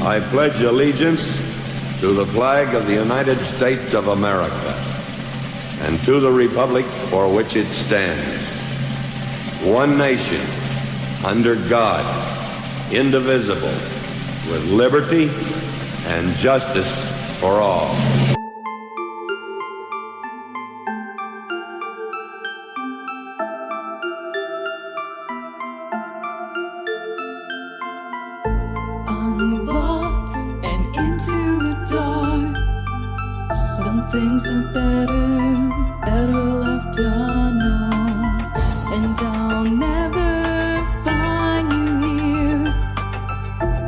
I pledge allegiance to the flag of the United States of America and to the republic for which it stands, one nation, under God, indivisible, with liberty and justice for all. Unlocked and into the dark. Some things are better left unknown. And I'll never find you here,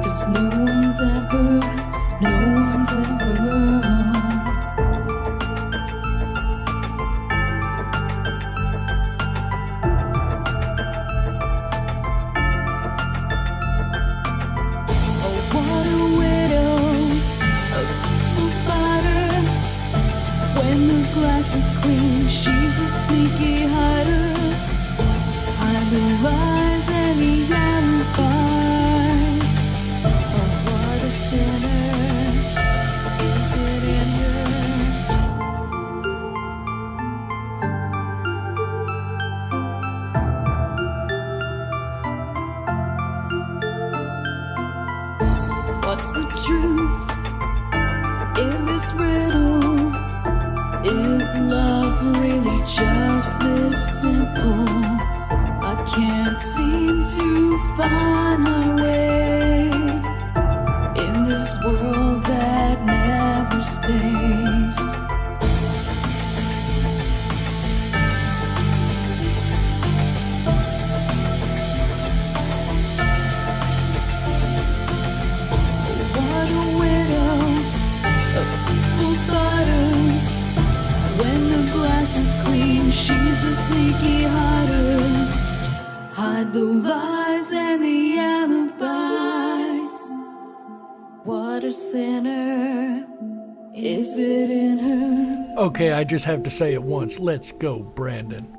'cause no one's ever is clean, she's a sneaky hider. Hide the lies and the alibis. Oh, what a sinner is it in her? What's the truth in this riddle? Is love really just this simple? I can't seem to find my way in this world that never stays. What a widow, a peaceful spider. When the glass is clean, she's a sneaky hider. Hide the lies and the alibis. What a sinner is it in her? Okay, I just have to say it once. Let's go, Brandon.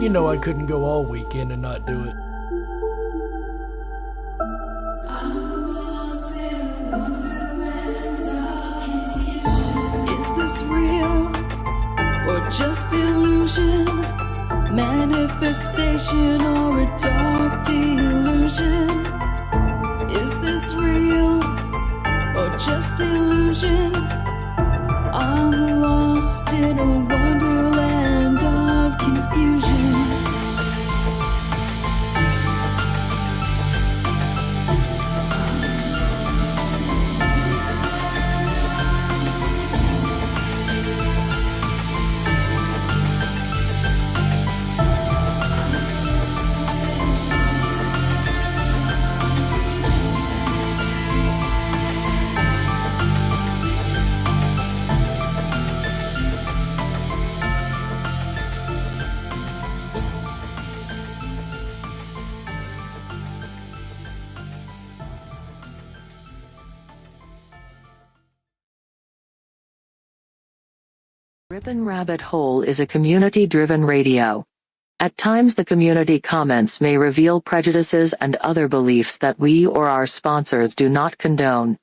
You know I couldn't go all weekend and not do it. Is this real or just illusion? Manifestation or a dark delusion? Is this real or just illusion? I'm lost in a wonderland of confusion. Ripon Rabbit Hole is a community-driven radio. At times the community comments may reveal prejudices and other beliefs that we or our sponsors do not condone.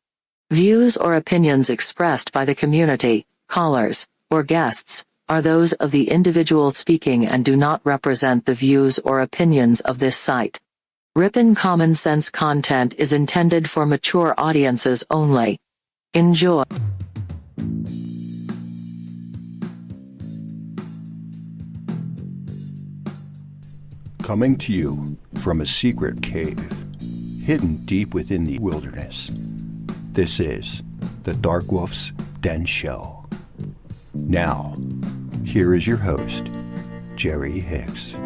Views or opinions expressed by the community, callers, or guests, are those of the individual speaking and do not represent the views or opinions of this site. Ripon Common Sense content is intended for mature audiences only. Enjoy. Coming to you from a secret cave, hidden deep within the wilderness. This is the Dark Wolf's Den Show. Now, here is your host, Jerry Hicks.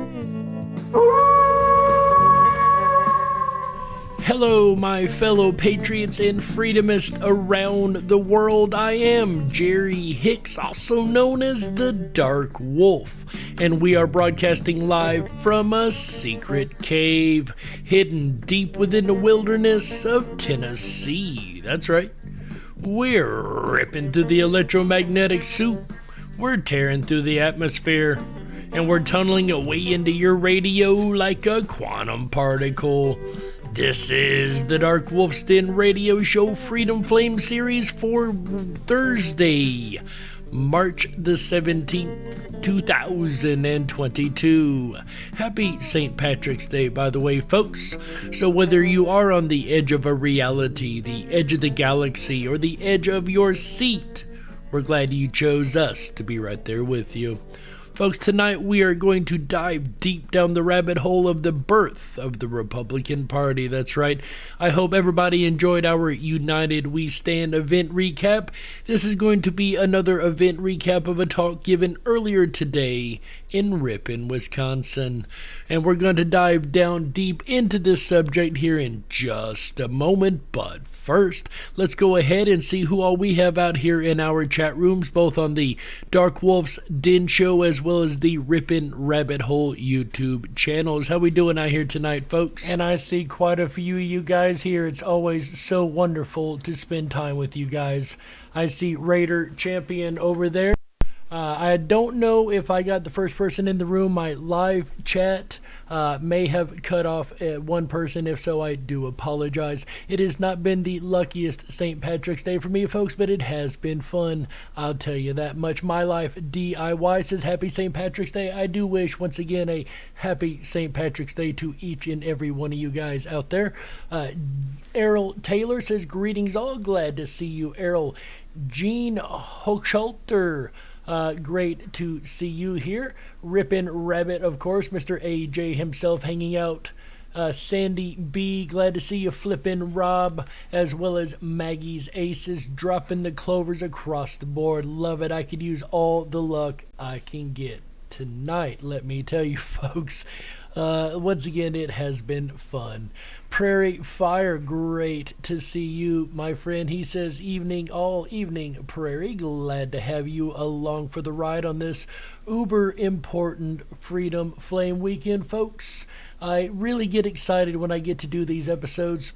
Hello, my fellow patriots and freedomists around the world. I am Jerry Hicks, also known as the Dark Wolf, and we are broadcasting live from a secret cave hidden deep within the wilderness of Tennessee. That's right. We're ripping through the electromagnetic soup. We're tearing through the atmosphere. And we're tunneling away into your radio like a quantum particle. This is the Dark Wolf's Den Radio Show Freedom Flame series for Thursday, March the 17th, 2022. Happy St. Patrick's Day, by the way, folks. So whether you are on the edge of a reality, the edge of the galaxy, or the edge of your seat, we're glad you chose us to be right there with you. Folks, tonight we are going to dive deep down the rabbit hole of the birth of the Republican Party. That's right. I hope everybody enjoyed our United We Stand event recap. This is going to be another event recap of a talk given earlier today in Ripon, Wisconsin. And we're going to dive down deep into this subject here in just a moment. But first, let's go ahead and see who all we have out here in our chat rooms, both on the Dark Wolf's Den Show as well as the Ripon Rabbit Hole YouTube channels. How we doing out here tonight, folks? And I see quite a few of you guys here. It's always so wonderful to spend time with you guys. I see Raider Champion over there. I don't know if I got the first person in the room. My live chat may have cut off one person. If so, I do apologize. It has not been the luckiest St. Patrick's Day for me, folks, but it has been fun. I'll tell you that much. My Life DIY says happy St. Patrick's Day. I do wish, once again, a happy St. Patrick's Day to each and every one of you guys out there. Errol Taylor says greetings all. Glad to see you, Errol. Gene Hochschalter. Great to see you here. Ripon Rabbit, of course. Mr. AJ himself hanging out. Sandy B, glad to see you. Flippin' Rob, as well as Maggie's Aces, dropping the clovers across the board. Love it. I could use all the luck I can get tonight, let me tell you, folks. Once again, it has been fun. Prairie Fire, great to see you, my friend. He says, evening, all evening, Prairie. Glad to have you along for the ride on this uber important Freedom Flame weekend, folks. I really get excited when I get to do these episodes.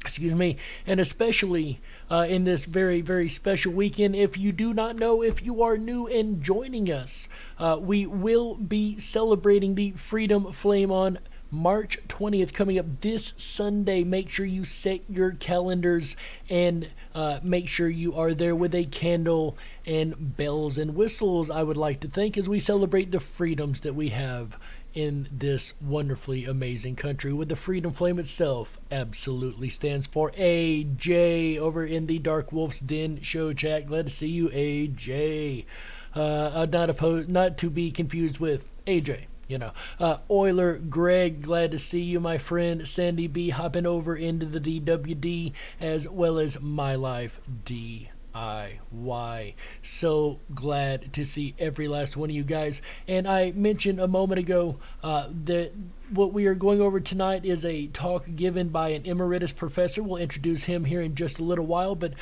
Excuse me, and especially in this very, very special weekend. If you do not know, if you are new and joining us, we will be celebrating the Freedom Flame on March 20th, coming up this Sunday. Make sure you set your calendars and make sure you are there with a candle and bells and whistles, I would like to think, as we celebrate the freedoms that we have in this wonderfully amazing country, with the Freedom Flame itself absolutely stands for. AJ over in the Dark Wolf's Den show chat. Glad to see you, AJ. Not to be confused with AJ. Euler Greg, glad to see you, my friend. Sandy B hopping over into the DWD, as well as My Life DIY. So glad to see every last one of you guys. And I mentioned a moment ago that what we are going over tonight is a talk given by an emeritus professor. We'll introduce him here in just a little while, but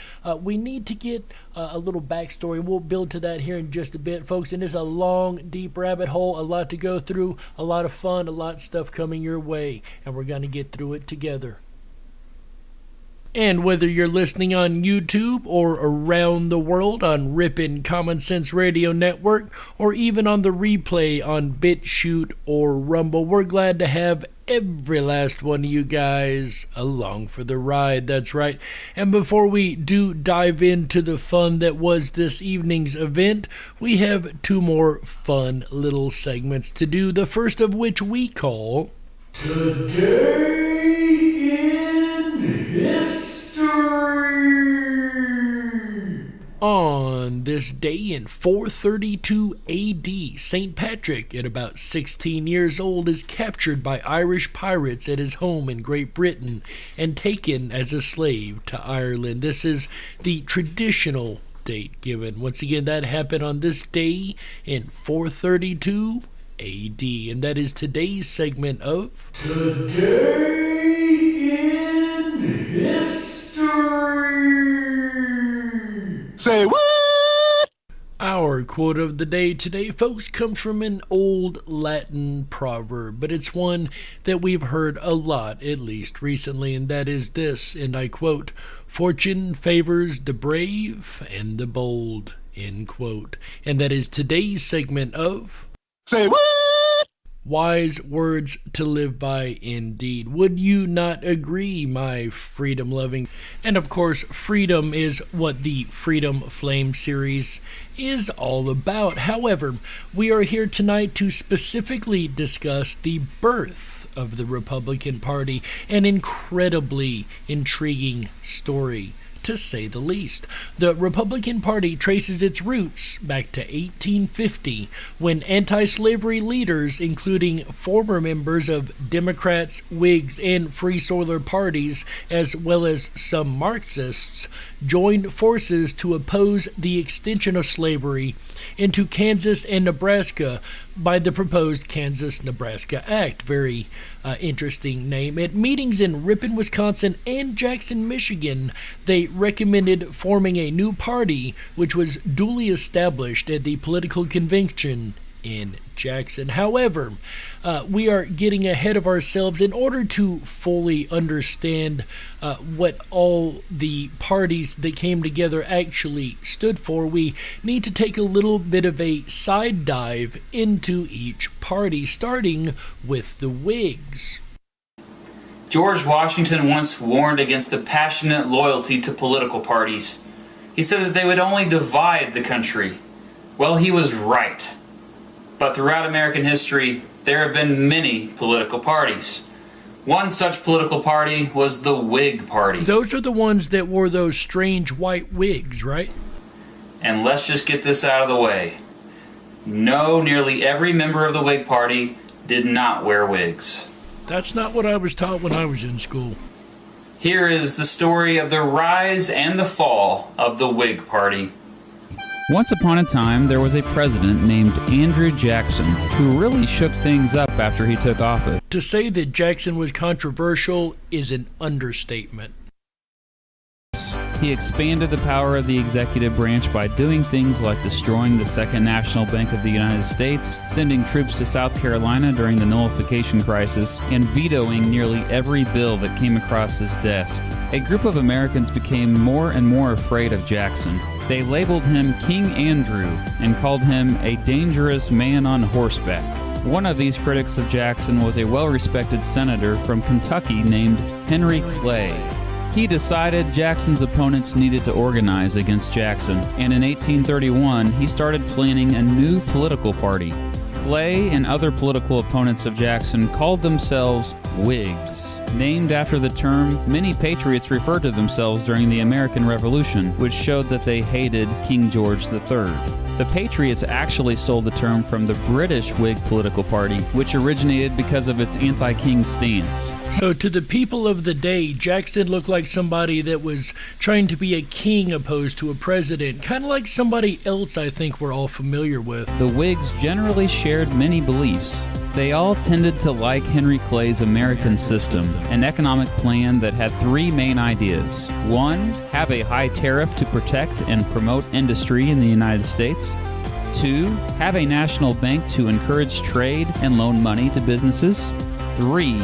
we need to get a little backstory, and we'll build to that here in just a bit, folks. And it's a long, deep rabbit hole, a lot to go through, a lot of fun, a lot of stuff coming your way, and we're going to get through it together. And whether you're listening on YouTube or around the world on Ripon Common Sense Radio Network, or even on the replay on BitChute or Rumble, we're glad to have every last one of you guys along for the ride. That's right. And before we do dive into the fun that was this evening's event, we have two more fun little segments to do, the first of which we call Today in History. On this day in 432 AD, St. Patrick, at about 16 years old, is captured by Irish pirates at his home in Great Britain and taken as a slave to Ireland. This is the traditional date given. Once again, that happened on this day in 432 AD, and that is today's segment of Today quote of the day today, folks, comes from an old Latin proverb, but it's one that we've heard a lot, at least recently, and that is this, and I quote, "Fortune favors the brave and the bold," end quote. And that is today's segment of Say what? Wise Words to Live By Indeed. Would you not agree, my freedom-loving? And of course, freedom is what the Freedom Flame series is all about. However, we are here tonight to specifically discuss the birth of the Republican Party, an incredibly intriguing story, to say the least. The Republican Party traces its roots back to 1850, when anti-slavery leaders, including former members of Democrats, Whigs, and Free Soiler parties, as well as some Marxists, joined forces to oppose the extension of slavery into Kansas and Nebraska by the proposed Kansas-Nebraska Act. Very interesting name. At meetings in Ripon, Wisconsin and Jackson, Michigan, they recommended forming a new party, which was duly established at the political convention in Jackson. However, we are getting ahead of ourselves. In order to fully understand what all the parties that came together actually stood for, we need to take a little bit of a side dive into each party, starting with the Whigs. George Washington once warned against the passionate loyalty to political parties. He said that they would only divide the country. Well, he was right. But throughout American history, there have been many political parties. One such political party was the Whig Party. Those are the ones that wore those strange white wigs, right? And let's just get this out of the way. No, nearly every member of the Whig Party did not wear wigs. That's not what I was taught when I was in school. Here is the story of the rise and the fall of the Whig Party. Once upon a time, there was a president named Andrew Jackson who really shook things up after he took office. To say that Jackson was controversial is an understatement. He expanded the power of the executive branch by doing things like destroying the Second National Bank of the United States, sending troops to South Carolina during the nullification crisis, and vetoing nearly every bill that came across his desk. A group of Americans became more and more afraid of Jackson. They labeled him King Andrew and called him a dangerous man on horseback. One of these critics of Jackson was a well-respected senator from Kentucky named Henry Clay. He decided Jackson's opponents needed to organize against Jackson, and in 1831 he started planning a new political party. Clay and other political opponents of Jackson called themselves Whigs, named after the term many patriots referred to themselves during the American Revolution, which showed that they hated King George III. The Patriots actually stole the term from the British Whig political party, which originated because of its anti-king stance. So to the people of the day, Jackson looked like somebody that was trying to be a king opposed to a president, kind of like somebody else I think we're all familiar with. The Whigs generally shared many beliefs. They all tended to like Henry Clay's American system, an economic plan that had three main ideas. One, have a high tariff to protect and promote industry in the United States. Two, have a national bank to encourage trade and loan money to businesses. Three,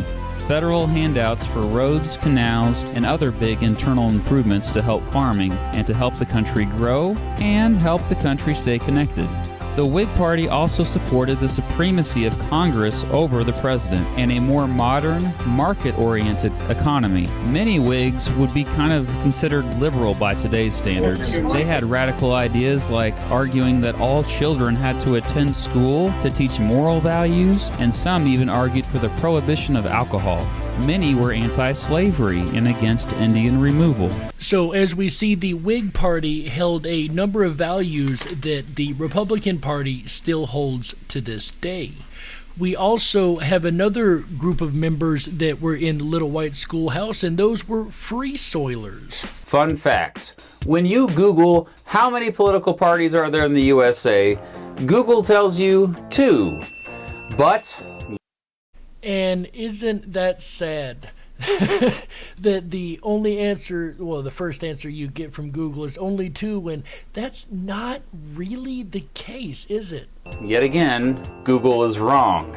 federal handouts for roads, canals, and other big internal improvements to help farming and to help the country grow and help the country stay connected. The Whig Party also supported the supremacy of Congress over the president and a more modern, market-oriented economy. Many Whigs would be kind of considered liberal by today's standards. They had radical ideas like arguing that all children had to attend school to teach moral values, and some even argued for the prohibition of alcohol. Many were anti-slavery and against Indian removal. So as we see, the Whig Party held a number of values that the Republican Party still holds to this day. We also have another group of members that were in the Little White Schoolhouse, and those were Free Soilers. Fun fact, when you Google how many political parties are there in the USA, Google tells you 2. But And isn't that sad that the only answer, well, the first answer you get from Google is only two, when that's not really the case, is it? Yet again, Google is wrong.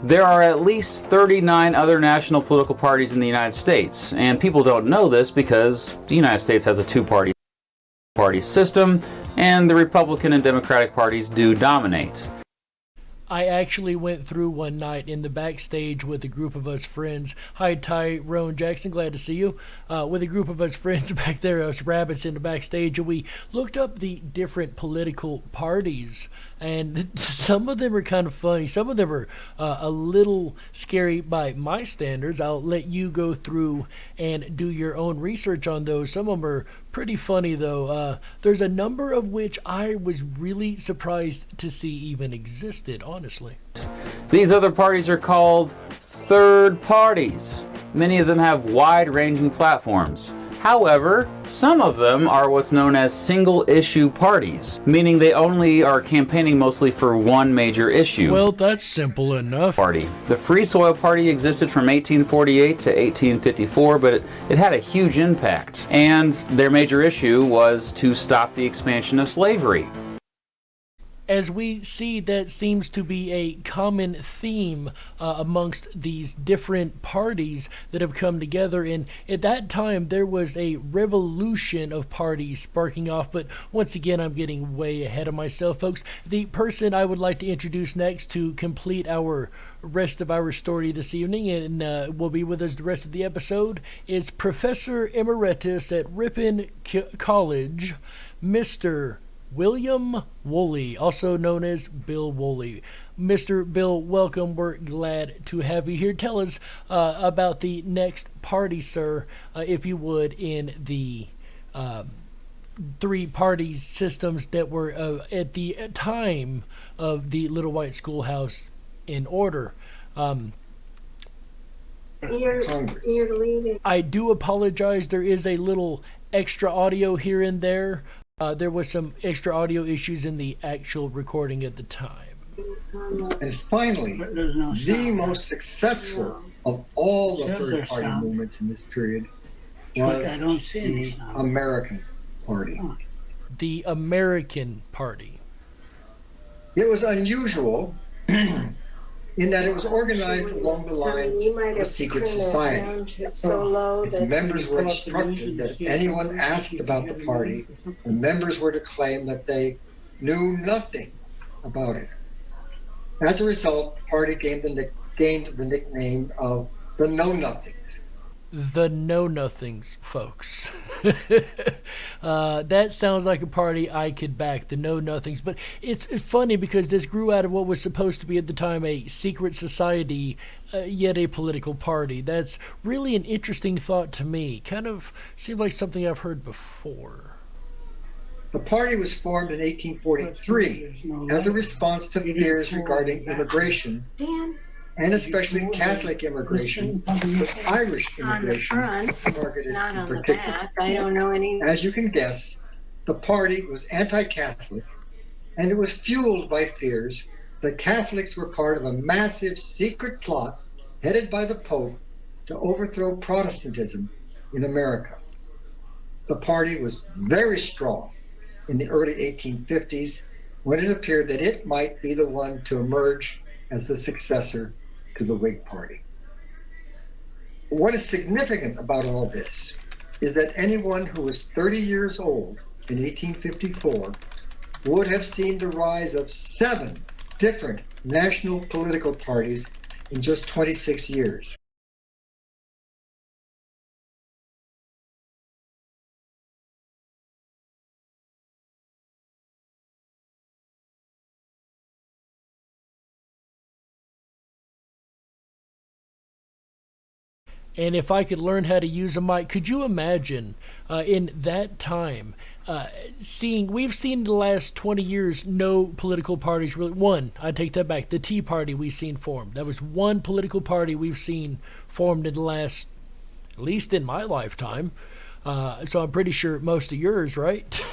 There are at least 39 other national political parties in the United States, and people don't know this because the United States has a two-party system, and the Republican and Democratic parties do dominate. I actually went through one night in the backstage with a group of us friends. Hi, Tyrone Jackson, glad to see you. With a group of us friends back there, us rabbits in the backstage, and we looked up the different political parties, and some of them are kind of funny. Some of them are a little scary by my standards. I'll let you go through and do your own research on those. Some of them are pretty funny, though. There's a number of which I was really surprised to see even existed, honestly. These other parties are called third parties. Many of them have wide-ranging platforms. However, some of them are what's known as single-issue parties, meaning they only are campaigning mostly for one major issue. Well, that's simple enough. Party. The Free Soil Party existed from 1848 to 1854, but it had a huge impact. And their major issue was to stop the expansion of slavery. As we see, that seems to be a common theme amongst these different parties that have come together. And at that time, there was a revolution of parties sparking off. But once again, I'm getting way ahead of myself, folks. The person I would like to introduce next to complete our rest of our story this evening, and will be with us the rest of the episode, is Professor Emeritus at Ripon College, Mr. William Woolley, also known as Bill Woolley. Mr. Bill, welcome. We're glad to have you here. Tell us about the next party, sir, if you would, in the three party systems that were at the time of the Little White Schoolhouse in order. You're leaving. I do apologize. There is a little extra audio here and there. There was some extra audio issues in the actual recording at the time. And finally, the most successful of all the third-party movements in this period was the American Party. The American Party. It was unusual in that it was organized along the lines of a secret society. Its members were instructed that if anyone asked about the party, the members were to claim that they knew nothing about it. As a result, the party gained the nickname of the Know-Nothings. The Know-Nothings, folks. That sounds like a party I could back, the Know-Nothings. But it's funny because this grew out of what was supposed to be at the time a secret society, yet a political party. That's really an interesting thought to me. Kind of seemed like something I've heard before. The party was formed in 1843 as a response to fears regarding immigration, and especially Catholic immigration, with Irish immigration targeted in particular. I don't know any. As you can guess, the party was anti-Catholic, and it was fueled by fears that Catholics were part of a massive secret plot headed by the Pope to overthrow Protestantism in America. The party was very strong in the early 1850s, when it appeared that it might be the one to emerge as the successor to the Whig Party. What is significant about all this is that anyone who was 30 years old in 1854 would have seen the rise of 7 different national political parties in just 26 years. And if I could learn how to use a mic, could you imagine in that time we've seen in the last 20 years no political parties really. One, I take that back, the Tea Party we've seen formed. That was one political party we've seen formed in the last, at least in my lifetime. So I'm pretty sure most of yours, right?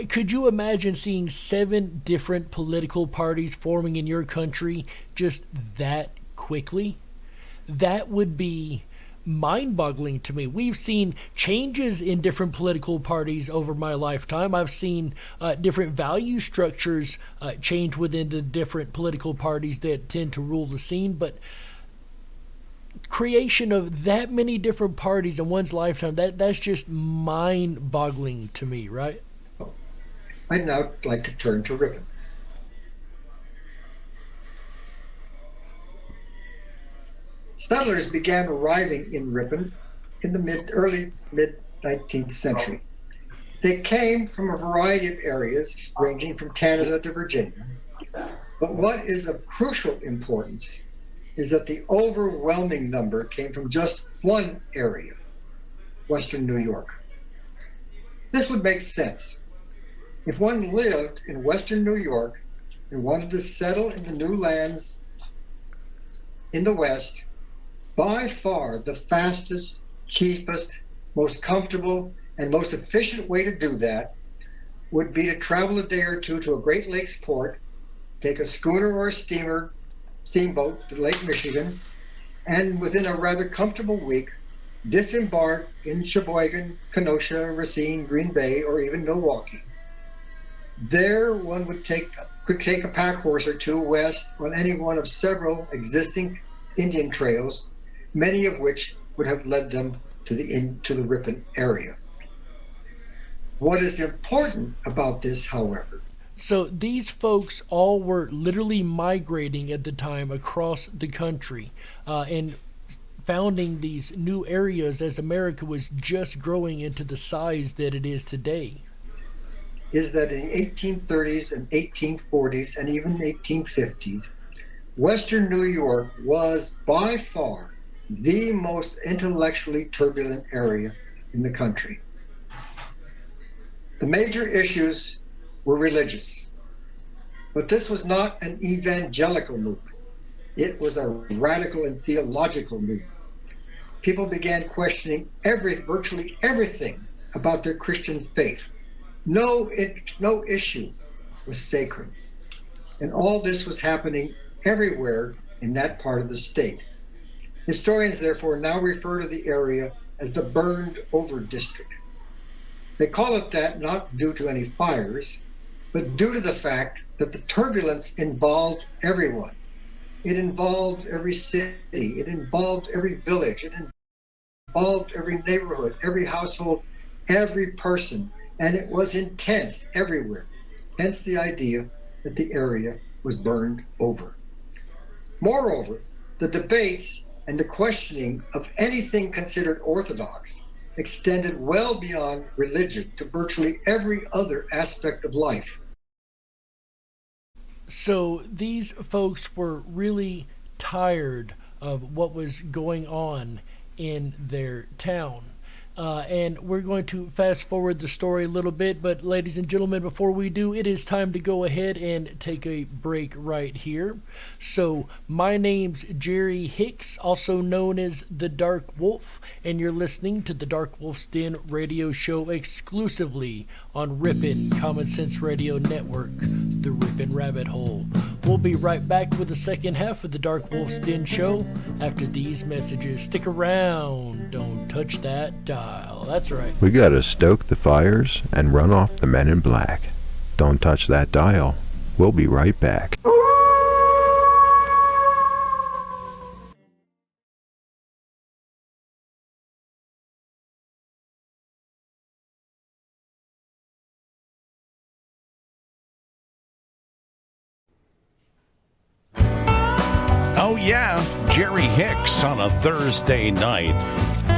Could you imagine seeing 7 different political parties forming in your country just that quickly? that would be mind-boggling to me. We've seen changes in different political parties over my lifetime. I've seen different value structures change within the different political parties that tend to rule the scene, but creation of that many different parties in one's lifetime, that's just mind-boggling to me, right? I'd now like to turn to Ripon. Settlers began arriving in Ripon in the early mid-19th century. They came from a variety of areas, ranging from Canada to Virginia. But what is of crucial importance is that the overwhelming number came from just one area, Western New York. This would make sense. If one lived in Western New York and wanted to settle in the new lands in the West, by far the fastest, cheapest, most comfortable, and most efficient way to do that would be to travel a day or two to a Great Lakes port, take a schooner or a steamboat to Lake Michigan, and within a rather comfortable week, disembark in Sheboygan, Kenosha, Racine, Green Bay, or even Milwaukee. There one could take a pack horse or two west on any one of several existing Indian trails, many of which would have led them to the Ripon area. What is important about this, however? So these folks all were literally migrating at the time across the country and founding these new areas as America was just growing into the size that it is today. Is that in the 1830s and 1840s and even 1850s, Western New York was by far the most intellectually turbulent area in the country. The major issues were religious, but this was not an evangelical movement. It was a radical and theological movement. People began questioning virtually everything about their Christian faith. No issue was sacred. And all this was happening everywhere in that part of the state. Historians, therefore, now refer to the area as the burned over district. They call it that not due to any fires, but due to the fact that the turbulence involved everyone. It involved every city, it involved every village, it involved every neighborhood, every household, every person, and it was intense everywhere. Hence the idea that the area was burned over. Moreover, the debates and the questioning of anything considered orthodox extended well beyond religion to virtually every other aspect of life. So these folks were really tired of what was going on in their town. And we're going to fast forward the story a little bit, but ladies and gentlemen, before we do, it is time to go ahead and take a break right here. So my name's Jerry Hicks, also known as the Dark Wolf, and you're listening to the Dark Wolf's Den radio show exclusively on Ripon Common Sense Radio Network, the Ripon Rabbit Hole. We'll be right back with the second half of the Dark Wolf's Den show after these messages. Stick around. Don't touch that dial. That's right. We gotta stoke the fires and run off the men in black. Don't touch that dial. We'll be right back. Oh yeah, Jerry Hicks on a Thursday night.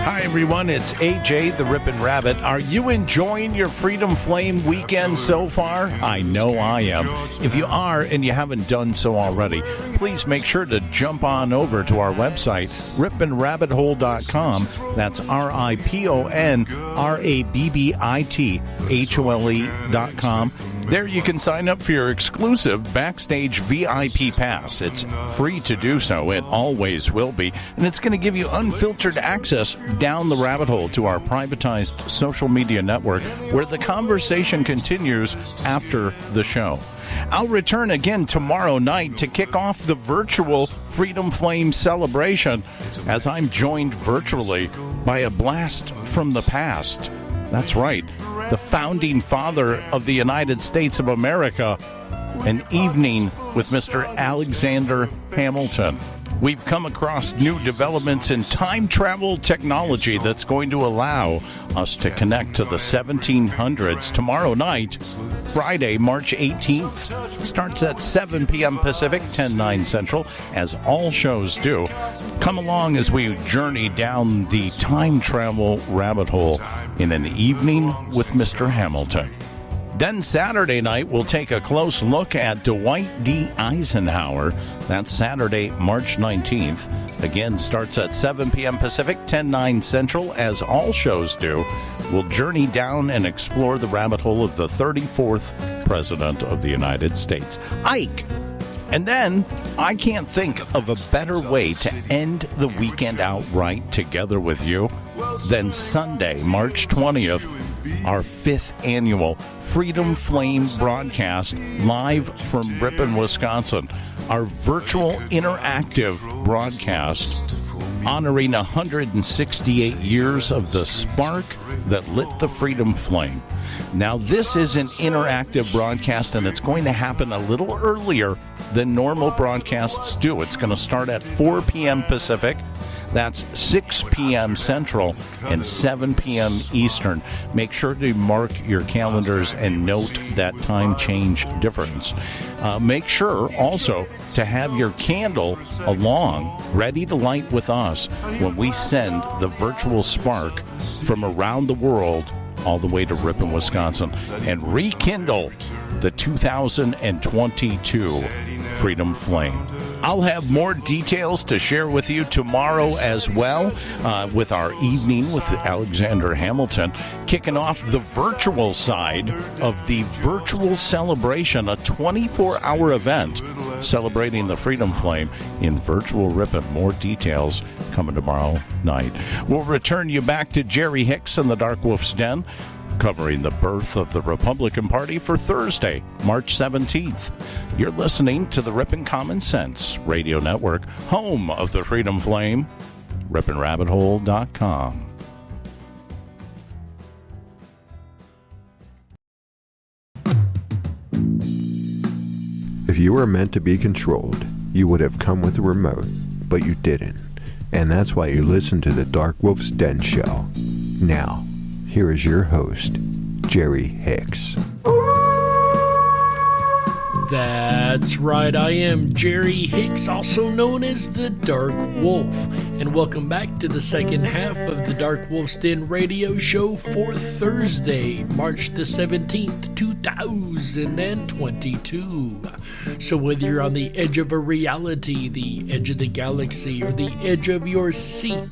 Hi everyone, it's AJ the Ripon Rabbit. Are you enjoying your Freedom Flame weekend so far? I know I am. If you are and you haven't done so already, please make sure to jump on over to our website, riponrabbithole.com. That's RIPONRABBITHOLE.com. There you can sign up for your exclusive Backstage VIP pass. It's free to do so. It always will be. And it's going to give you unfiltered access down the rabbit hole to our privatized social media network where the conversation continues after the show. I'll return again tomorrow night to kick off the virtual Freedom Flame celebration as I'm joined virtually by a blast from the past. That's right, the founding father of the United States of America, an evening with Mr. Alexander Hamilton. We've come across new developments in time travel technology that's going to allow us to connect to the 1700s tomorrow night, Friday, March 18th. It starts at 7 p.m. Pacific, 10/9 Central, as all shows do. Come along as we journey down the time travel rabbit hole in an evening with Mr. Hamilton. Then Saturday night, we'll take a close look at Dwight D. Eisenhower. That's Saturday, March 19th. Again, starts at 7 p.m. Pacific, 10/9 Central, as all shows do. We'll journey down and explore the rabbit hole of the 34th President of the United States, Ike. And then, I can't think of a better way to end the weekend outright together with you than Sunday, March 20th, our 5th annual Freedom Flame broadcast live from Ripon, Wisconsin. Our virtual interactive broadcast honoring 168 years of the spark that lit the Freedom Flame. Now, this is an interactive broadcast, and it's going to happen a little earlier than normal broadcasts do. It's going to start at 4 p.m. Pacific. That's 6 p.m. Central and 7 p.m. Eastern. Make sure to mark your calendars and note that time change difference. Make sure also to have your candle along, ready to light with us when we send the virtual spark from around the world all the way to Ripon, Wisconsin, and rekindle the 2022 Freedom Flame. I'll have more details to share with you tomorrow as well with our evening with Alexander Hamilton, kicking off the virtual side of the virtual celebration, a 24-hour event celebrating the Freedom Flame in virtual Ripon. More details coming tomorrow night. We'll return you back to Jerry Hicks and the Dark Wolf's Den, covering the birth of the Republican Party for Thursday, March 17th. You're listening to the Ripon Common Sense Radio Network, home of the Freedom Flame, RiponRabbitHole.com. If you were meant to be controlled, you would have come with a remote, but you didn't. And that's why you listen to the Dark Wolf's Den Show. Now, here is your host, Jerry Hicks. That's right, I am Jerry Hicks, also known as the Dark Wolf, and welcome back to the second half of the Dark Wolf's Den radio show for Thursday, March the 17th, 2022. So whether you're on the edge of a reality, the edge of the galaxy, or the edge of your seat,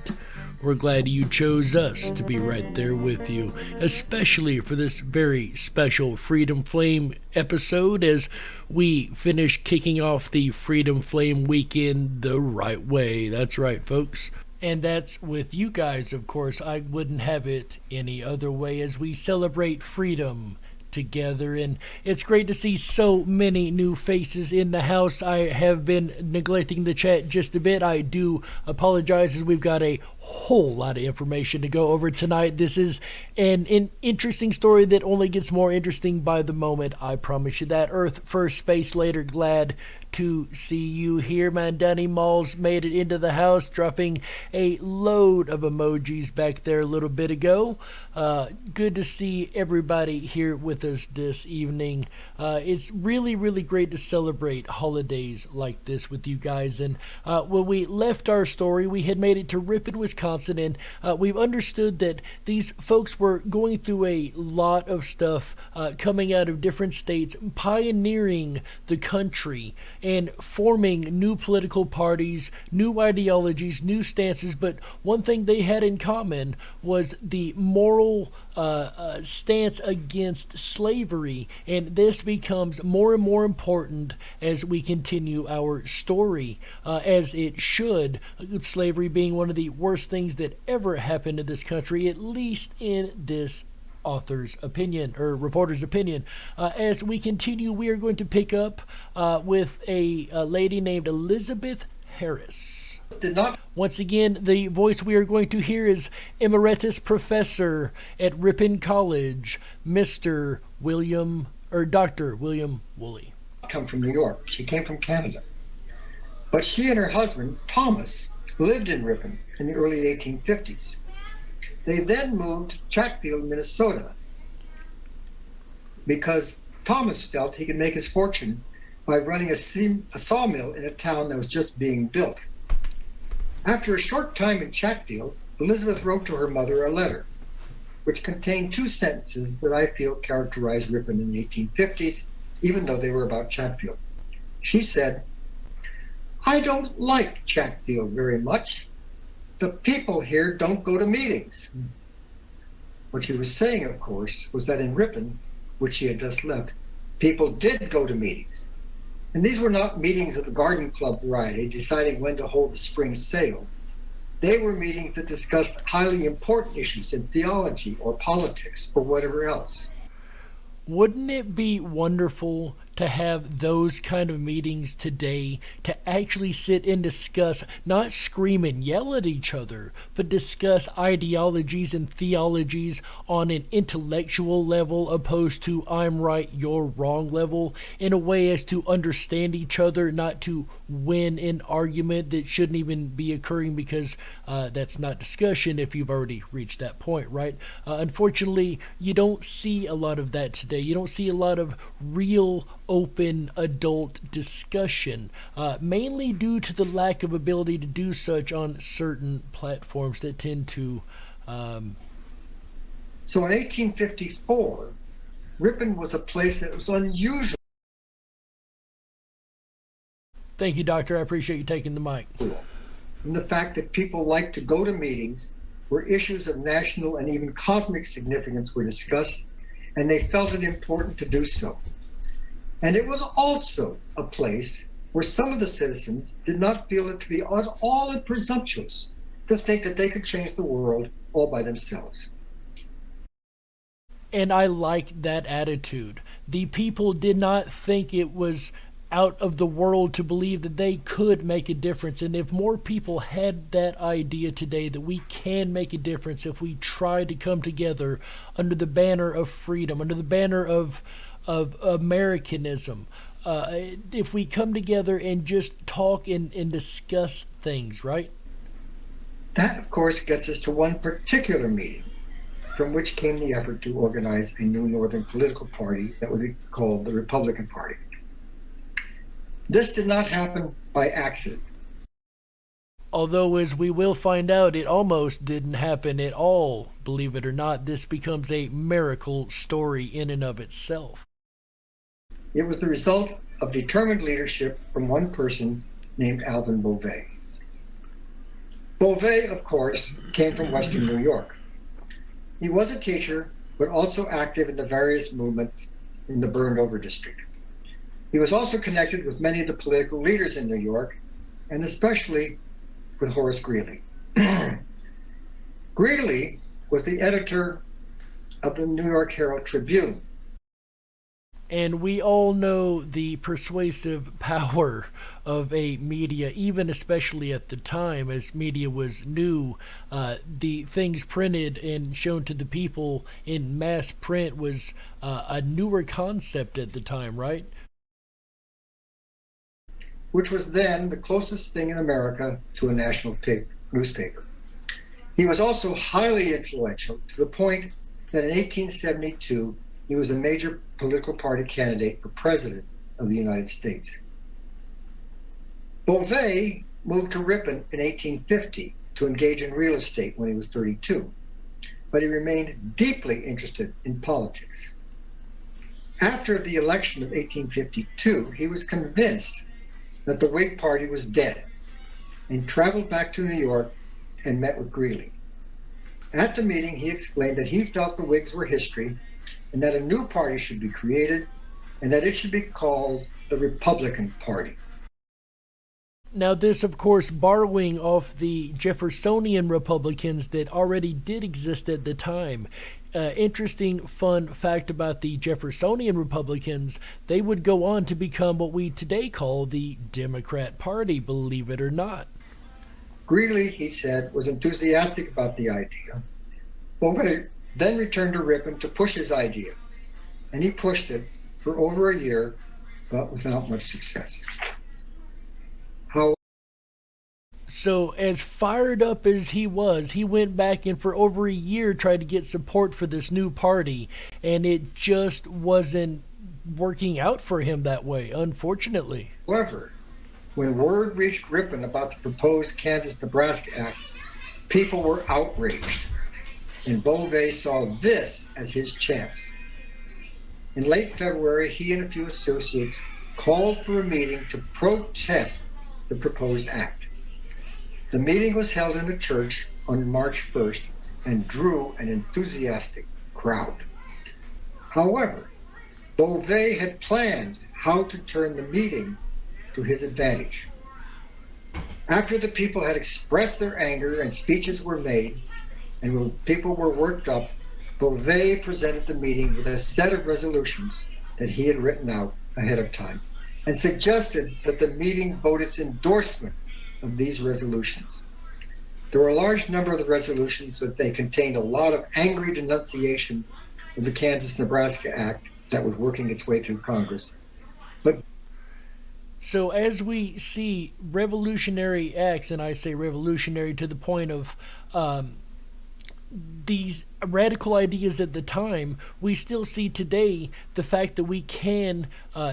we're glad you chose us to be right there with you, especially for this very special Freedom Flame episode as we finish kicking off the Freedom Flame weekend the right way. That's right, folks. And that's with you guys, of course. I wouldn't have it any other way as we celebrate freedom together, and it's great to see so many new faces in the house. I have been neglecting the chat just a bit. I do apologize as we've got a whole lot of information to go over tonight. This is an interesting story that only gets more interesting by the moment, I promise you that. Earth first, space later. Glad to see you here. Man, Danny Malls made it into the house, dropping a load of emojis back there a little bit ago. Good to see everybody here with us this evening. It's really, really great to celebrate holidays like this with you guys. And when we left our story, we had made it to Ripon, Wisconsin, Wisconsin, and we've understood that these folks were going through a lot of stuff coming out of different states, pioneering the country and forming new political parties, new ideologies, new stances. But one thing they had in common was the moral stance against slavery, and this becomes more and more important as we continue our story, as it should, slavery being one of the worst things that ever happened to this country, at least in this author's opinion or reporter's opinion. As we continue, we are going to pick up with a lady named Elizabeth Harris. Once again, the voice we are going to hear is Emeritus Professor at Ripon College, Dr. William Woolley. Come from New York. She came from Canada. But she and her husband, Thomas, lived in Ripon in the early 1850s. They then moved to Chatfield, Minnesota, because Thomas felt he could make his fortune by running a sawmill in a town that was just being built. After a short time in Chatfield, Elizabeth wrote to her mother a letter, which contained two sentences that I feel characterized Ripon in the 1850s, even though they were about Chatfield. She said, "I don't like Chatfield very much. The people here don't go to meetings." What she was saying, of course, was that in Ripon, which she had just left, people did go to meetings. And these were not meetings of the garden club variety, deciding when to hold the spring sale. They were meetings that discussed highly important issues in theology or politics or whatever else. Wouldn't it be wonderful to have those kind of meetings today, to actually sit and discuss, not scream and yell at each other, but discuss ideologies and theologies on an intellectual level opposed to I'm right, you're wrong level, in a way as to understand each other, not to win an argument that shouldn't even be occurring, because that's not discussion if you've already reached that point, right? Unfortunately, you don't see a lot of that today. You don't see a lot of real open adult discussion, mainly due to the lack of ability to do such on certain platforms that tend to... So in 1854, Ripon was a place that was unusual. Thank you, Doctor. I appreciate you taking the mic. And the fact that people liked to go to meetings where issues of national and even cosmic significance were discussed, and they felt it important to do so. And it was also a place where some of the citizens did not feel it to be at all presumptuous to think that they could change the world all by themselves. And I like that attitude. The people did not think it was out of the world to believe that they could make a difference. And if more people had that idea today, that we can make a difference if we try to come together under the banner of freedom, under the banner of Americanism, if we come together and just talk and discuss things, right? That, of course, gets us to one particular meeting from which came the effort to organize a new Northern political party that would be called the Republican Party. This did not happen by accident. Although, as we will find out, it almost didn't happen at all. Believe it or not, this becomes a miracle story in and of itself. It was the result of determined leadership from one person named Alvin Bovee. Bovee, of course, came from Western New York. He was a teacher, but also active in the various movements in the burned over district. He was also connected with many of the political leaders in New York, and especially with Horace Greeley. Greeley was the editor of the New York Herald Tribune. And we all know the persuasive power of a media, even especially at the time, as media was new. The things printed and shown to the people in mass print was a newer concept at the time, right? Which was then the closest thing in America to a national newspaper. He was also highly influential to the point that in 1872, he was a major political party candidate for president of the United States. Bovee moved to Ripon in 1850 to engage in real estate when he was 32, but he remained deeply interested in politics. After the election of 1852, he was convinced that the Whig Party was dead and traveled back to New York and met with Greeley. At the meeting, he explained that he felt the Whigs were history and that a new party should be created and that it should be called the Republican Party. Now this, of course, borrowing off the Jeffersonian Republicans that already did exist at the time. Interesting fun fact about the Jeffersonian Republicans, they would go on to become what we today call the Democrat Party, believe it or not. Greeley, he said, was enthusiastic about the idea, but then returned to Ripon to push his idea, and he pushed it for over a year, but without much success. So as fired up as he was, he went back and for over a year tried to get support for this new party, and it just wasn't working out for him that way, unfortunately. However, when word reached Ripon about the proposed Kansas-Nebraska Act, people were outraged, and Bovee saw this as his chance. In late February, he and a few associates called for a meeting to protest the proposed act. The meeting was held in a church on March 1st and drew an enthusiastic crowd. However, Bovee had planned how to turn the meeting to his advantage. After the people had expressed their anger and speeches were made, and when people were worked up, Bovee presented the meeting with a set of resolutions that he had written out ahead of time and suggested that the meeting vote its endorsement of these resolutions. There were a large number of the resolutions, but they contained a lot of angry denunciations of the Kansas-Nebraska Act that was working its way through Congress. So as we see revolutionary acts, and I say revolutionary to the point of these radical ideas at the time, we still see today the fact that we can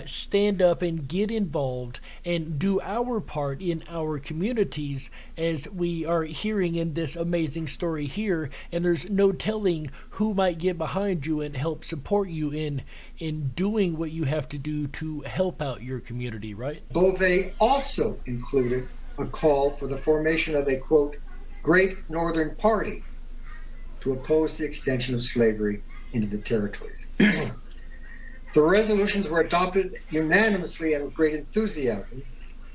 stand up and get involved and do our part in our communities, as we are hearing in this amazing story here, and there's no telling who might get behind you and help support you in doing what you have to do to help out your community, right? Bovee also included a call for the formation of a, quote, Great Northern Party to oppose the extension of slavery into the territories. The resolutions were adopted unanimously and with great enthusiasm,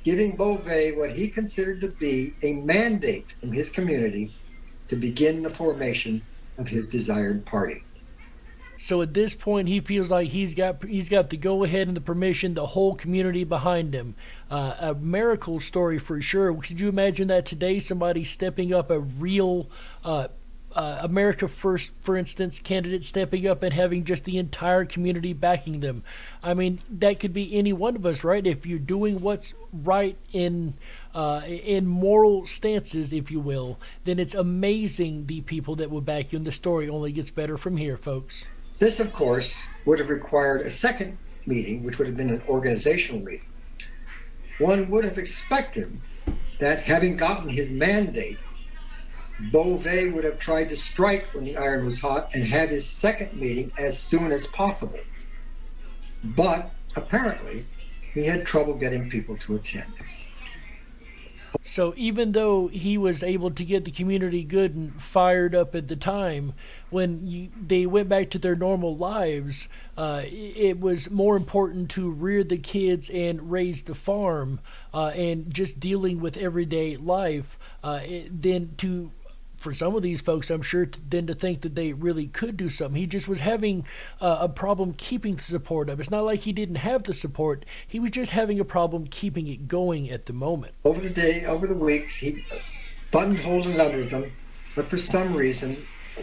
giving Bovee what he considered to be a mandate from his community to begin the formation of his desired party. So at this point, he feels like he's got the go-ahead and the permission, the whole community behind him. A miracle story for sure. Could you imagine that today, somebody stepping up, a real America First, for instance, candidate stepping up and having just the entire community backing them? I mean, that could be any one of us, right? If you're doing what's right in moral stances, if you will, then it's amazing the people that will back you, and the story only gets better from here, folks. This, of course, would have required a second meeting, which would have been an organizational meeting. One would have expected that, having gotten his mandate, Bovee would have tried to strike when the iron was hot and have his second meeting as soon as possible. But apparently, he had trouble getting people to attend. So even though he was able to get the community good and fired up at the time, when they went back to their normal lives, it was more important to rear the kids and raise the farm and just dealing with everyday life than to, for some of these folks, I'm sure, than to think that they really could do something. He just was having a problem keeping the support up. It's not like he didn't have the support. He was just having a problem keeping it going at the moment. Over the weeks, he buttonholed a number of them, but for some reason,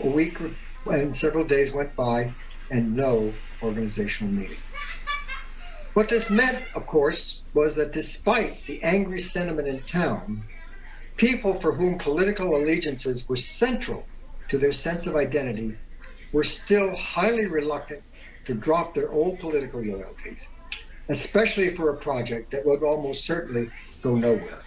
a week and several days went by and no organizational meeting. What this meant, of course, was that despite the angry sentiment in town, people for whom political allegiances were central to their sense of identity were still highly reluctant to drop their old political loyalties, especially for a project that would almost certainly go nowhere.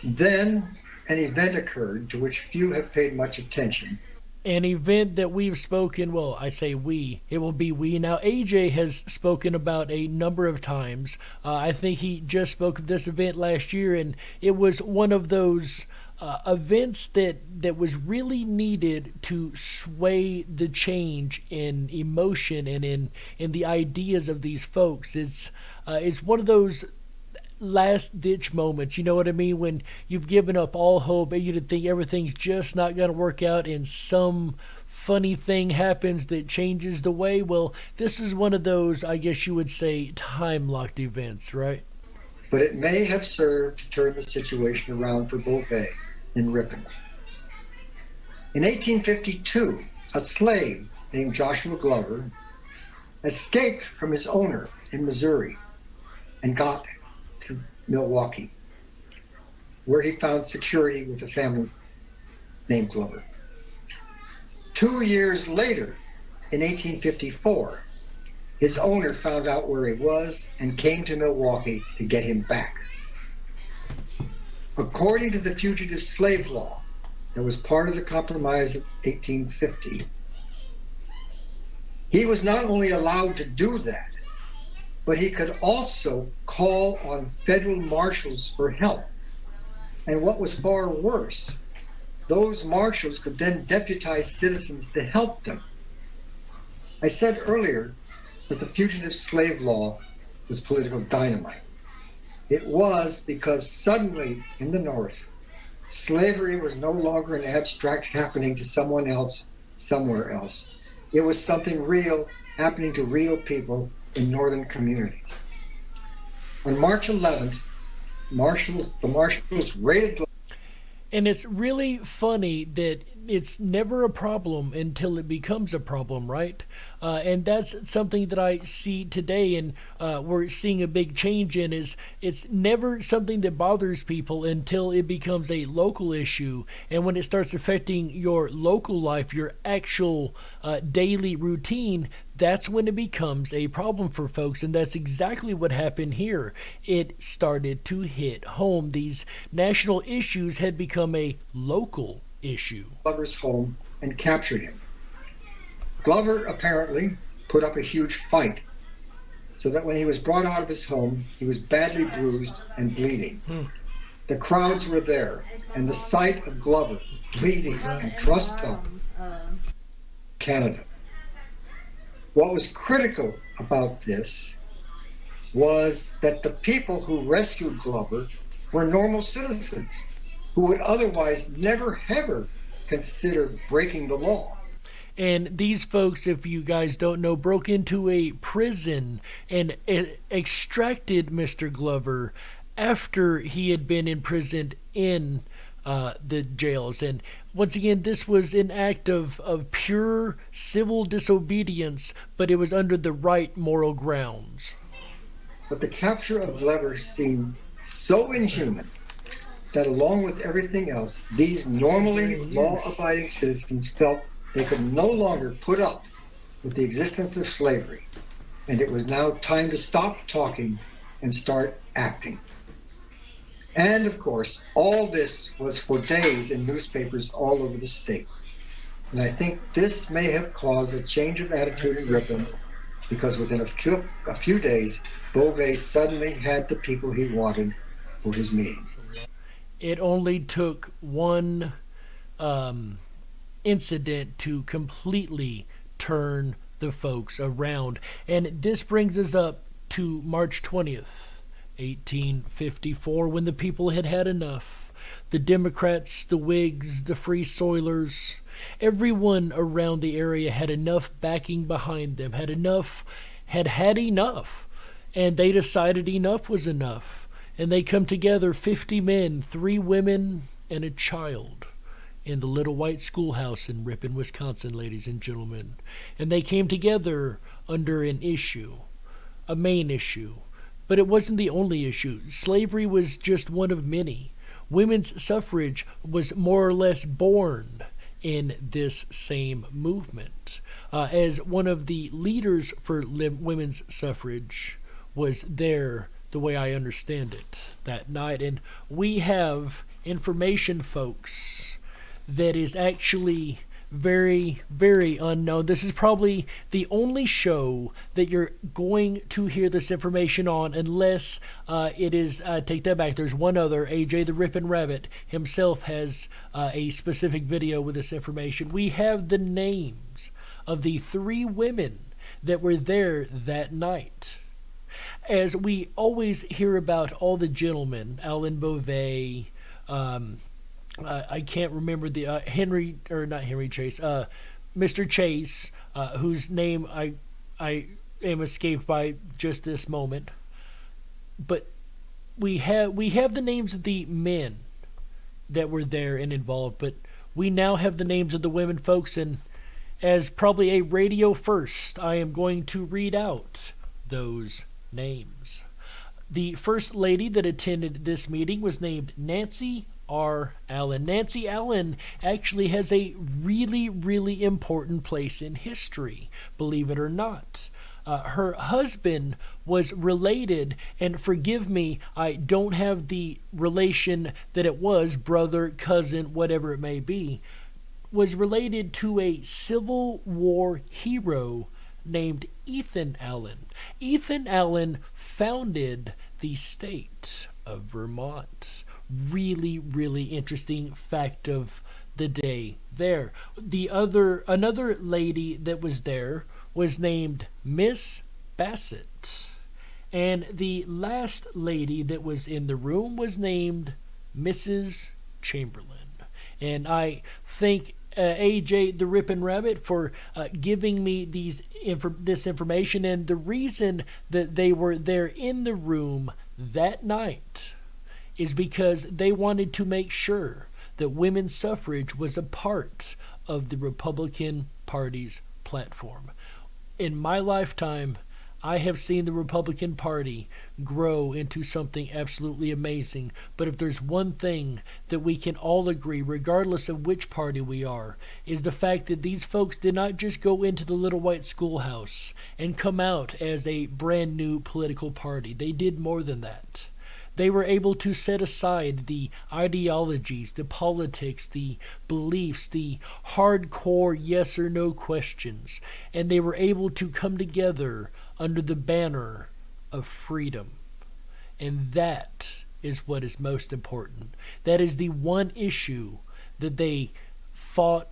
Then an event occurred to which few have paid much attention. An event that we've spoken, well, I say we, it will be we. Now, AJ has spoken about a number of times. I think he just spoke of this event last year, and it was one of those events that was really needed to sway the change in emotion and in the ideas of these folks. It's one of those last ditch moments, you know what I mean, when you've given up all hope and you think everything's just not going to work out and some funny thing happens that changes the way. Well, this is one of those, I guess you would say, time locked events, right? But it may have served to turn the situation around for Bovee in Ripon. In 1852, a slave named Joshua Glover escaped from his owner in Missouri and got to Milwaukee, where he found security with a family named Glover. 2 years later, in 1854, his owner found out where he was and came to Milwaukee to get him back. According to the Fugitive Slave Law that was part of the Compromise of 1850, he was not only allowed to do that, but he could also call on federal marshals for help. And what was far worse, those marshals could then deputize citizens to help them. I said earlier that the Fugitive Slave Law was political dynamite. It was because suddenly in the North, slavery was no longer an abstract happening to someone else somewhere else. It was something real happening to real people in northern communities. On March 11th, the marshals raided. And it's really funny that it's never a problem until it becomes a problem, right? And that's something that I see today, and we're seeing a big change in, is it's never something that bothers people until it becomes a local issue. And when it starts affecting your local life, your actual daily routine, that's when it becomes a problem for folks. And that's exactly what happened here. It started to hit home. These national issues had become a local issue. Glover's home and captured him. Glover apparently put up a huge fight, so that when he was brought out of his home, he was badly bruised and bleeding. The crowds were there, and the sight of Glover bleeding and trussed up Canada. What was critical about this was that the people who rescued Glover were normal citizens who would otherwise never ever consider breaking the law. And these folks, if you guys don't know, broke into a prison and extracted Mr. Glover after he had been imprisoned in the jails. And once again, this was an act of pure civil disobedience, but it was under the right moral grounds. But the capture of Glover seemed so inhuman that along with everything else, these normally law-abiding citizens felt they could no longer put up with the existence of slavery, and it was now time to stop talking and start acting. And of course, all this was for days in newspapers all over the state. And I think this may have caused a change of attitude in Ripon, because within a few days, Bovee suddenly had the people he wanted for his meeting. It only took one incident to completely turn the folks around. And this brings us up to March 20th, 1854, when the people had had enough. The Democrats, the Whigs, the Free Soilers, everyone around the area had enough backing behind them, had had enough. And they decided enough was enough. And they come together, 50 men, 3 women, and a child, in the little white schoolhouse in Ripon, Wisconsin, ladies and gentlemen. And they came together under an issue, a main issue. But it wasn't the only issue. Slavery was just one of many. Women's suffrage was more or less born in this same movement. As one of the leaders for women's suffrage was there, the way I understand it, that night. And we have information, folks, that is actually very, very unknown. This is probably the only show that you're going to hear this information on, unless it is, take that back, there's one other, AJ the Ripon Rabbit himself has a specific video with this information. We have the names of the 3 women that were there that night. As we always hear about all the gentlemen, Alvin Bovee, I can't remember the Mr. Chase, whose name I am escaped by just this moment. But we have the names of the men that were there and involved, but we now have the names of the women, folks, and as probably a radio first, I am going to read out those names. The first lady that attended this meeting was named Nancy R. Allen. Nancy Allen actually has a really, really important place in history, believe it or not. Her husband was related, and forgive me, I don't have the relation that it was, brother, cousin, whatever it may be, was related to a Civil War hero named Ethan Allen. Ethan Allen founded the state of Vermont. Really, really interesting fact of the day there. Another lady that was there was named Miss Bassett. And the last lady that was in the room was named Mrs. Chamberlain. And I thank AJ the Ripon Rabbit for giving me this information. And the reason that they were there in the room that night is because they wanted to make sure that women's suffrage was a part of the Republican Party's platform. In my lifetime, I have seen the Republican Party grow into something absolutely amazing. But if there's one thing that we can all agree, regardless of which party we are, is the fact that these folks did not just go into the little white schoolhouse and come out as a brand new political party. They did more than that. They were able to set aside the ideologies, the politics, the beliefs, the hardcore yes or no questions, and they were able to come together under the banner of freedom. And that is what is most important. That is the one issue that they fought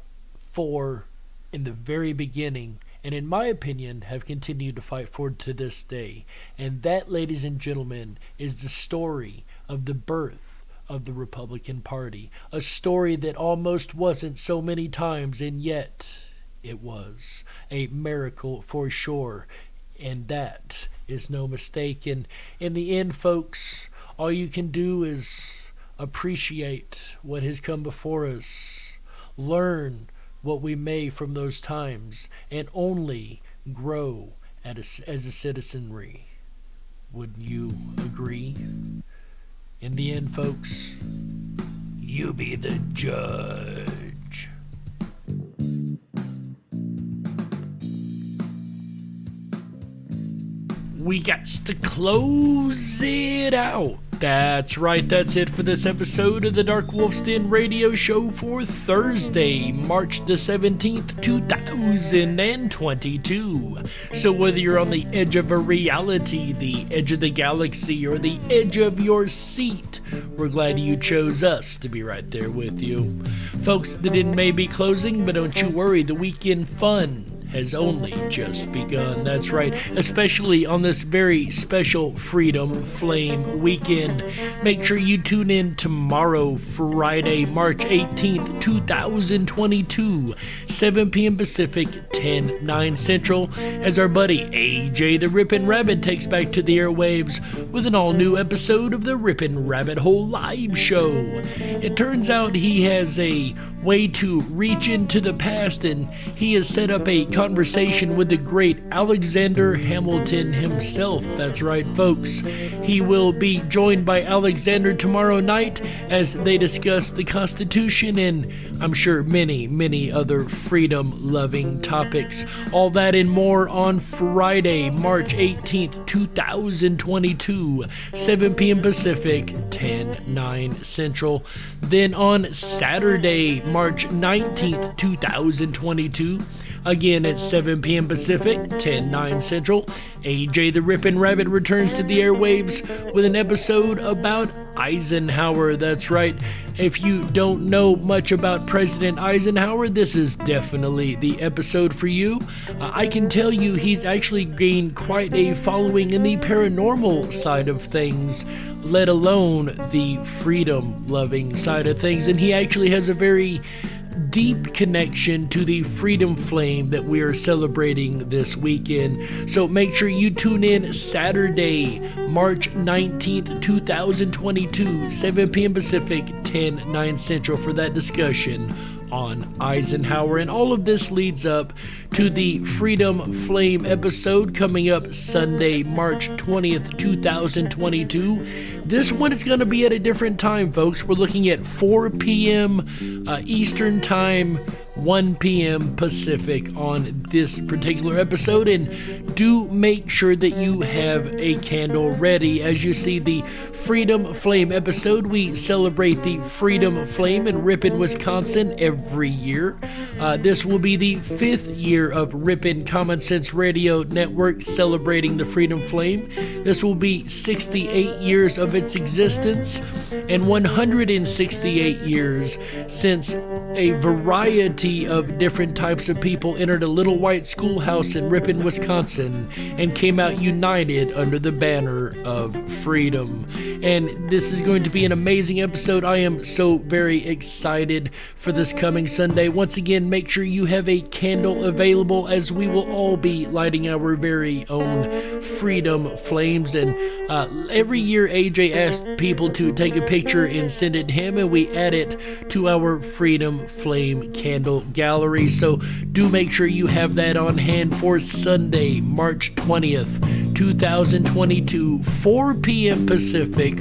for in the very beginning, and in my opinion have continued to fight for to this day. And that, ladies and gentlemen, is the story of the birth of the Republican Party. A story that almost wasn't so many times, and yet it was a miracle for sure. And that is no mistake. And in the end, folks, all you can do is appreciate what has come before us, learn what we may from those times, and only grow as a citizenry. Would you agree? In the end, folks, you be the judge. We got to close it out. That's right, that's it for this episode of the Dark Wolf's Den radio show for Thursday, March the 17th, 2022. So whether you're on the edge of a reality, the edge of the galaxy, or the edge of your seat, we're glad you chose us to be right there with you. Folks, the den may be closing, but don't you worry, the weekend fun has only just begun. That's right, especially on this very special Freedom Flame weekend. Make sure you tune in tomorrow, Friday, March 18th, 2022, 7 p.m. Pacific, 9 Central, as our buddy AJ the Ripon Rabbit takes back to the airwaves with an all-new episode of the Ripon Rabbit Hole Live Show. It turns out he has a way to reach into the past, and he has set up a conversation with the great Alexander Hamilton himself. That's right, folks. He will be joined by Alexander tomorrow night as they discuss the Constitution and I'm sure many, many other freedom-loving topics. All that and more on Friday, March 18th, 2022, 7 p.m. Pacific, 10/9 Central. Then on Saturday, March 19th, 2022, again at 7 p.m. Pacific, 10/9 Central, AJ the Ripon Rabbit returns to the airwaves with an episode about Eisenhower. That's right. If you don't know much about President Eisenhower, this is definitely the episode for you. I can tell you he's actually gained quite a following in the paranormal side of things, let alone the freedom-loving side of things, and he actually has a very deep connection to the freedom flame that we are celebrating this weekend. So make sure you tune in Saturday, March 19th, 2022, 7 p.m. Pacific, 10/9 Central for that discussion on Eisenhower. And all of this leads up to the Freedom Flame episode coming up Sunday, March 20th, 2022. This one is going to be at a different time, folks. We're looking at 4 p.m. Eastern Time, 1 p.m. Pacific on this particular episode. And do make sure that you have a candle ready. As you see, the Freedom Flame episode, we celebrate the Freedom Flame in Ripon, Wisconsin every year. This will be the 5th year of Ripon Common Sense Radio Network celebrating the Freedom Flame. This will be 68 years of its existence and 168 years since a variety of different types of people entered a little white schoolhouse in Ripon, Wisconsin and came out united under the banner of freedom. And this is going to be an amazing episode. I am so very excited for this coming Sunday. Once again, make sure you have a candle available as we will all be lighting our very own freedom flames. And every year AJ asks people to take a picture and send it to him, and we add it to our Freedom Flame candle gallery. So do make sure you have that on hand for Sunday, March 20th, 2022, 4 p.m. Pacific,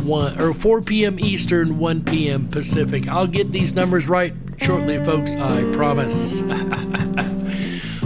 4 p.m. Eastern, 1 p.m. Pacific. I'll get these numbers right shortly, folks, I promise.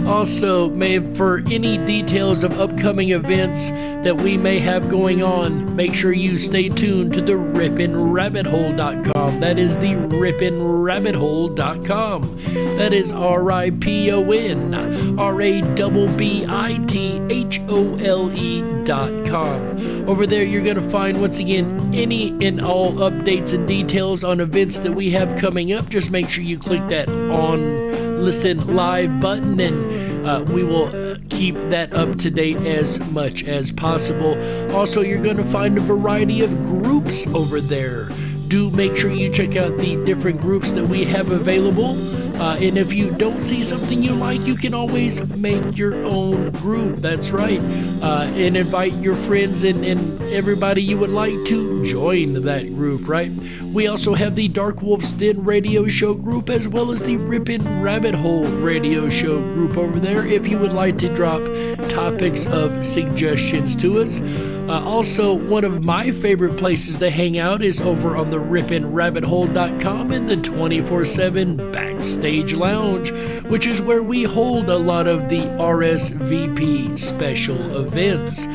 Also, for any details of upcoming events that we may have going on, make sure you stay tuned to the RiponRabbitHole.com. That is the RiponRabbitHole.com. That is RiponRabbitHole.com. Over there, you're going to find, once again, any and all updates and details on events that we have coming up. Just make sure you click that on Listen Live button, and we will keep that up to date as much as possible. Also, you're going to find a variety of groups over there. Do make sure you check out the different groups that we have available. And if you don't see something you like, you can always make your own group. That's right. And invite your friends and everybody you would like to join that group, right? We also have the Dark Wolf's Den radio show group, as well as the Ripon Rabbit Hole radio show group over there, if you would like to drop topics of suggestions to us. Also, one of my favorite places to hang out is over on the RiponRabbitHole.com in the 24/7 Backstage Lounge, which is where we hold a lot of the RSVP special events.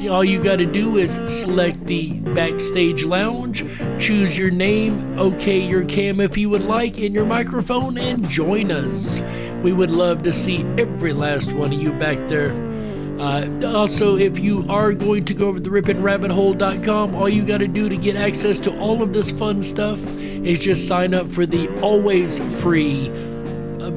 All you got to do is select the Backstage Lounge, choose your name, okay your cam if you would like, and your microphone, and join us. We would love to see every last one of you back there. Also, if you are going to go over to RiponRabbitHole.com, all you got to do to get access to all of this fun stuff is just sign up for the always free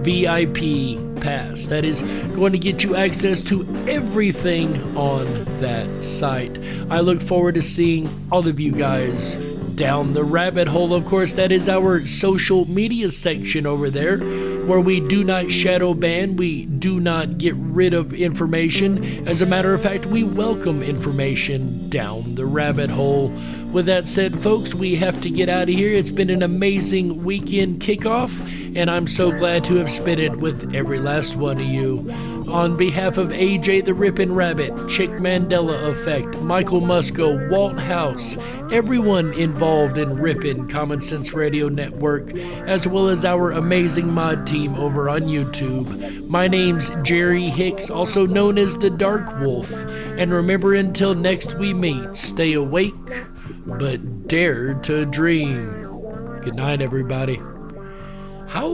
VIP pass. That is going to get you access to everything on that site. I look forward to seeing all of you guys down the rabbit hole. Of course, that is our social media section over there, where we do not shadow ban, we do not get rid of information. As a matter of fact, we welcome information down the rabbit hole. With that said, folks, we have to get out of here. It's been an amazing weekend kickoff, and I'm so glad to have spent it with every last one of you. On behalf of AJ the Ripin' Rabbit, Chick Mandela Effect, Michael Musco, Walt House, everyone involved in Ripin' Common Sense Radio Network, as well as our amazing mod team over on YouTube. My name's Jerry Hicks, also known as the Dark Wolf. And remember, until next we meet, stay awake, but dare to dream. Good night, everybody. How?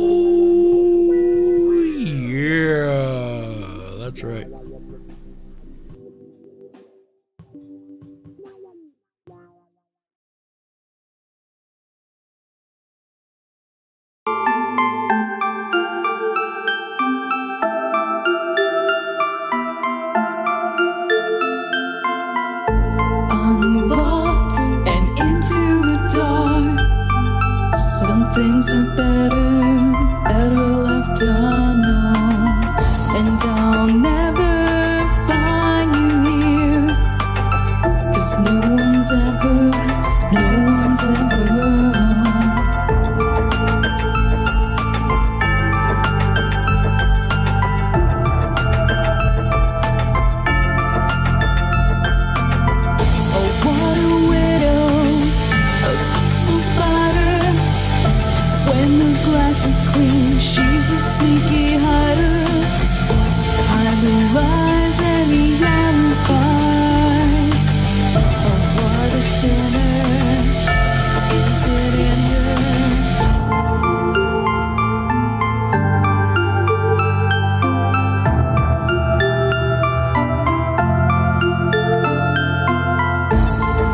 Yeah, that's right. I'm lost and into the dark. Some things are better left unknown. And I'll never find you here, 'cause no one's ever she's a sneaky hider. Hide the lies and the alibis. Oh, what a sinner. Is it in her?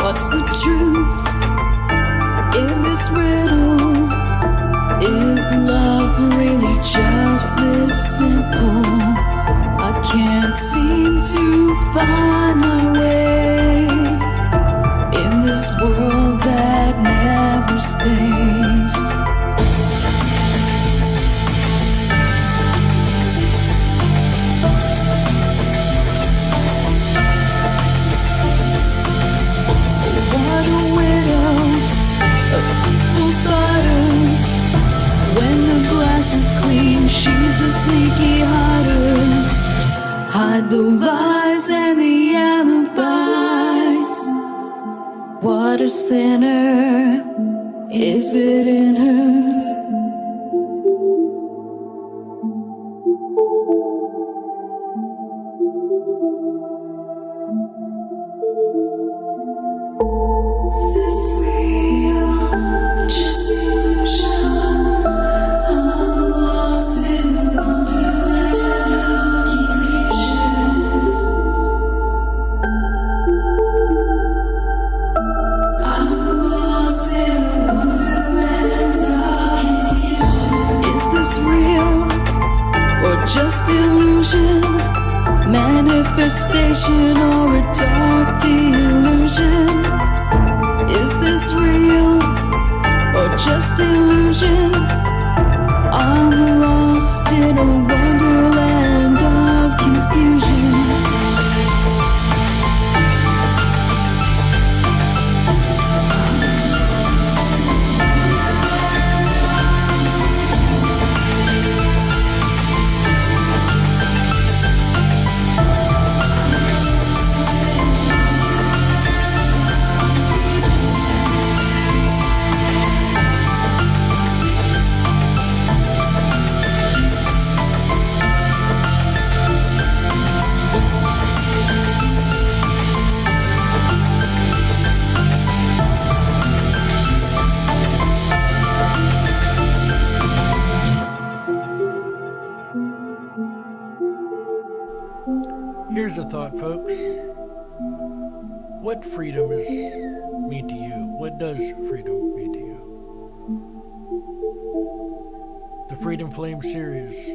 What's the truth in this riddle? Is love really just this simple? I can't seem to find my way in this world that never stays. What a widow, a peaceful spider. When the glass is clean, she's a sneaky hider. Hide the lies and the alibis. What a sinner. Is it in her? Is this real? Just illusion? Just illusion, manifestation, or a dark delusion? Is this real or just illusion? I'm lost in a wonderland of confusion. Here's a thought, folks. What freedom is mean to you? What does freedom mean to you? The Freedom Flame series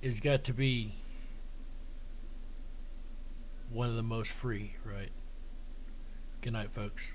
has got to be one of the most free, right? Good night, folks.